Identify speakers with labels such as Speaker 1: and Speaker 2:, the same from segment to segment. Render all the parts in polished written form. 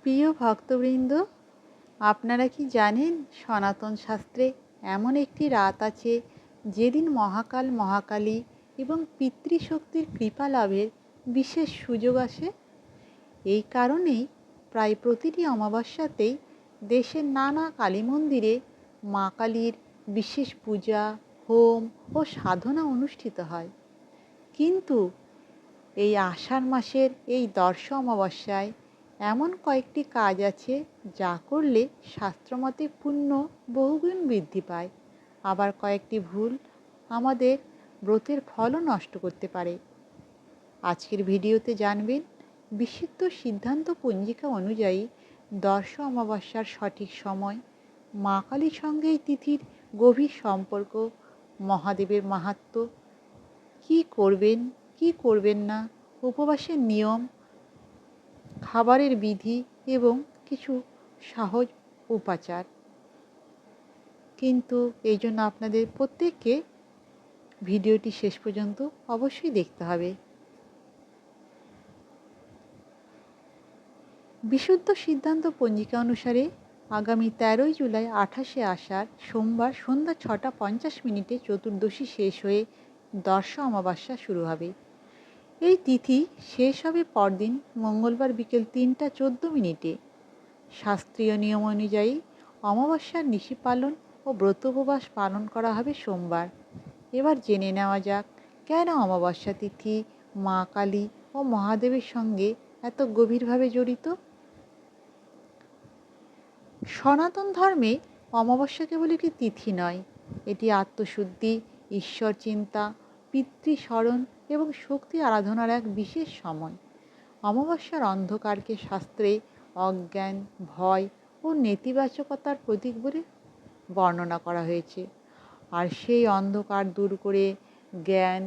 Speaker 1: প্রিয় ভক্তবৃন্দ, আপনারা কি জানেন সনাতন শাস্ত্রে এমন একটি রাত আছে যেদিন মহাকাল মহাকালী এবং পিতৃশক্তির কৃপা লাভের বিশেষ সুযোগ আসে। এই কারণেই প্রায় প্রতিটি অমাবস্যাতেই দেশের নানা কালী মন্দিরে মা কালীর বিশেষ পূজা, হোম ও সাধনা অনুষ্ঠিত হয়। কিন্তু এই আষাঢ় মাসের এই দর্শ অমাবস্যায় এমন কয়েকটি কাজ আছে যা করলে শাস্ত্রমতে পুণ্য বহুগুণ বৃদ্ধি পায়, আবার কয়েকটি ভুল আমাদের ব্রতের ফলও নষ্ট করতে পারে। আজকের ভিডিওতে জানবেন বিশুদ্ধ সিদ্ধান্ত পঞ্জিকা অনুযায়ী দর্শ অমাবস্যার সঠিক সময়, মা কালীর সঙ্গে এই তিথির গভীর সম্পর্ক, মহাদেবের মাহাত্ম্য, কী করবেন কী করবেন না, উপবাসের নিয়ম, খাবারের বিধি এবং কিছু সহজ উপাচার। কিন্তু এই জন্য আপনাদের প্রত্যেককে ভিডিওটি শেষ পর্যন্ত অবশ্যই দেখতে হবে। বিশুদ্ধ সিদ্ধান্ত পঞ্জিকা অনুসারে আগামী 13ই জুলাই 28শে আষাঢ় সোমবার সন্ধ্যা 6:50 চতুর্দশী শেষ হয়ে দর্শ অমাবস্যা শুরু হবে। এই তিথি শেষ হবে পরদিন মঙ্গলবার বিকেল 3:14। শাস্ত্রীয় নিয়ম অনুযায়ী অমাবস্যার নিশি পালন ও ব্রত উপবাস পালন করা হবে সোমবার। এবার জেনে নেওয়া যাক কেন অমাবস্যা তিথি মা কালী ও মহাদেবের সঙ্গে এত গভীরভাবে জড়িত। সনাতন ধর্মে অমাবস্যা কেবল একটি তিথি নয়, এটি আত্মশুদ্ধি, ঈশ্বর চিন্তা, পিতৃস্মরণ এবং শক্তি আরাধনার এক বিশেষ সময়। অমাবস্যার অন্ধকারকে শাস্ত্রে অজ্ঞান, ভয় ও নেতিবাচকতার প্রতীক বলে বর্ণনা করা হয়েছে। আর সেই অন্ধকার দূর করে জ্ঞান,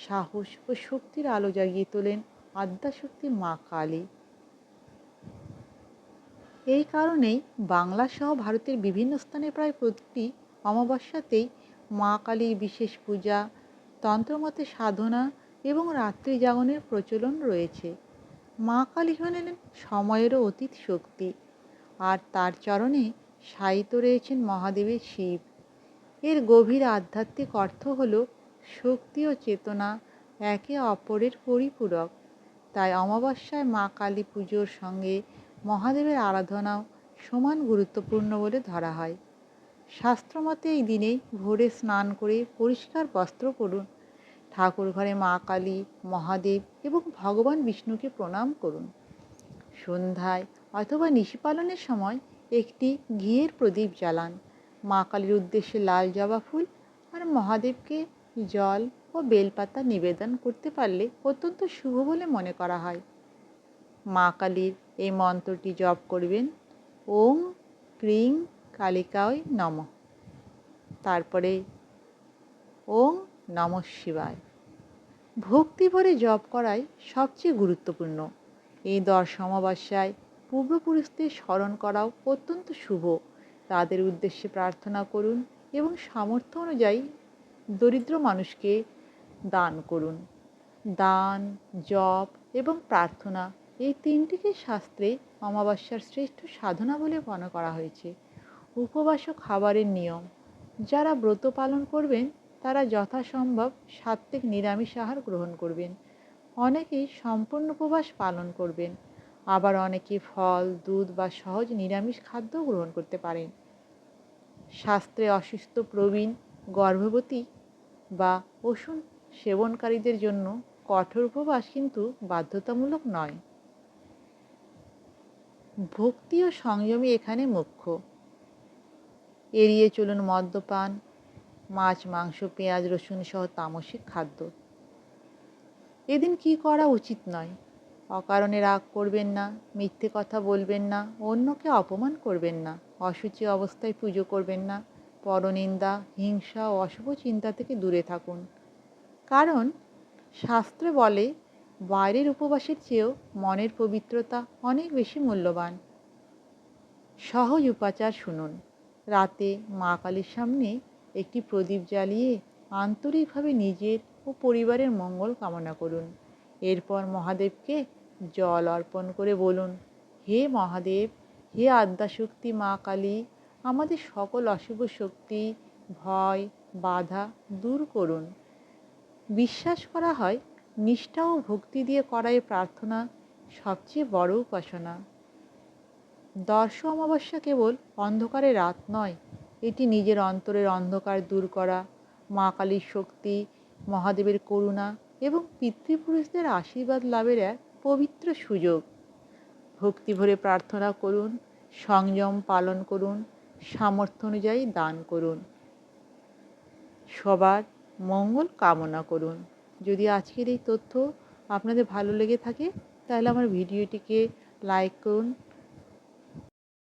Speaker 1: সাহস ও শক্তির আলো জাগিয়ে তোলেন আদ্যাশক্তি মা কালী। এই কারণেই বাংলা সহ ভারতের বিভিন্ন স্থানে প্রায় প্রতিটি অমাবস্যাতেই মা কালীর বিশেষ পূজা, তন্ত্রমতে সাধনা এবং রাত্রি জাগরণের প্রচলন রয়েছে। মা কালী হলেন সময়েরও অতীত শক্তি, আর তার চরণে শায়িত রয়েছেন মহাদেবের শিব। এর গভীর আধ্যাত্মিক অর্থ হল শক্তি ও চেতনা একে অপরের পরিপূরক। তাই অমাবস্যায় মা কালী পুজোর সঙ্গে মহাদেবের আরাধনাও সমান গুরুত্বপূর্ণ বলে ধরা হয়। শাস্ত্রমতে এই দিনেই ভোরে স্নান করে পরিষ্কার বস্ত্র পরুন, ঠাকুর ঘরে মা কালী, মহাদেব এবং ভগবান বিষ্ণুকে প্রণাম করুন। সন্ধ্যায় অথবা নিশি পালনের সময় একটি ঘিয়ের প্রদীপ জ্বালান। মা কালীর উদ্দেশ্যে লাল জবা ফুল আর মহাদেবকে জল ও বেলপাতা নিবেদন করতে পারলে অত্যন্ত শুভ বলে মনে করা হয়। মা কালীর এই মন্ত্রটি জপ করবেন, ওম ক্রিং কালিকায় নমঃ, তারপরে ওম নমঃ শিবায়। ভক্তি ভরে জপ করাই সবচেয়ে গুরুত্বপূর্ণ। এই দর্শ অমাবস্যায় পূর্বপুরুষদের স্মরণ করাও অত্যন্ত শুভ। তাদের উদ্দেশ্যে প্রার্থনা করুন এবং সামর্থ্য অনুযায়ী দরিদ্র মানুষকে দান করুন। দান, জপ এবং প্রার্থনা এই তিনটিকে শাস্ত্রে অমাবস্যার শ্রেষ্ঠ সাধনা বলে মনে করা হয়েছে। উপবাস ও খাবারের নিয়ম, যারা ব্রত পালন করবেন তারা যথাসম্ভব সাত্ত্বিক নিরামিষ আহার গ্রহণ করবেন। অনেকেই সম্পূর্ণ উপবাস পালন করবেন, আবার অনেকে ফল, দুধ বা সহজ নিরামিষ খাদ্য গ্রহণ করতে পারেন। শাস্ত্রে অসুস্থ, প্রবীণ, গর্ভবতী বা ওষুধ সেবনকারীদের জন্য কঠোর উপবাস কিন্তু বাধ্যতামূলক নয়। ভক্তি ও সংযমই এখানে মুখ্য। এড়িয়ে চলুন মদ্যপান, মাছ, মাংস, পেঁয়াজ, রসুন সহ তামসিক খাদ্য। এদিন কি করা উচিত নয়? অকারণে রাগ করবেন না, মিথ্যে কথা বলবেন না, অন্যকে অপমান করবেন না, অশুচি অবস্থায় পুজো করবেন না, পরনিন্দা, হিংসা ও অশুভ চিন্তা থেকে দূরে থাকুন। কারণ শাস্ত্রে বলে বাইরের উপবাসের চেয়েও মনের পবিত্রতা অনেক বেশি মূল্যবান। সহজ উপাচার শুনুন। রাতে মা কালীর সামনে একটি প্রদীপ জ্বালিয়ে আন্তরিকভাবে নিজের ও পরিবারের মঙ্গল কামনা করুন। এরপর মহাদেবকে জল অর্পণ করে বলুন, হে মহাদেব, হে আদ্যাশক্তি মা কালী, আমাদের সকল অশুভ শক্তি, ভয়, বাধা দূর করুন। বিশ্বাস করা হয় নিষ্ঠা ও ভক্তি দিয়ে করা এই প্রার্থনা সবচেয়ে বড় উপাসনা। দর্শ অমাবস্যা কেবল অন্ধকারের রাত নয়, এটি নিজের অন্তরের অন্ধকার দূর করা, মা কালীর শক্তি, মহাদেবের করুণা এবং পিতৃপুরুষদের আশীর্বাদ লাভের এক পবিত্র সুযোগ। ভক্তি ভরে প্রার্থনা করুন, সংযম পালন করুন, সামর্থ্য অনুযায়ী দান করুন। সবার মঙ্গল কামনা করুন। যদি আজকের এই তথ্য আপনাদের ভালো লেগে থাকে তাহলে আমার ভিডিওটিকে লাইক করুন,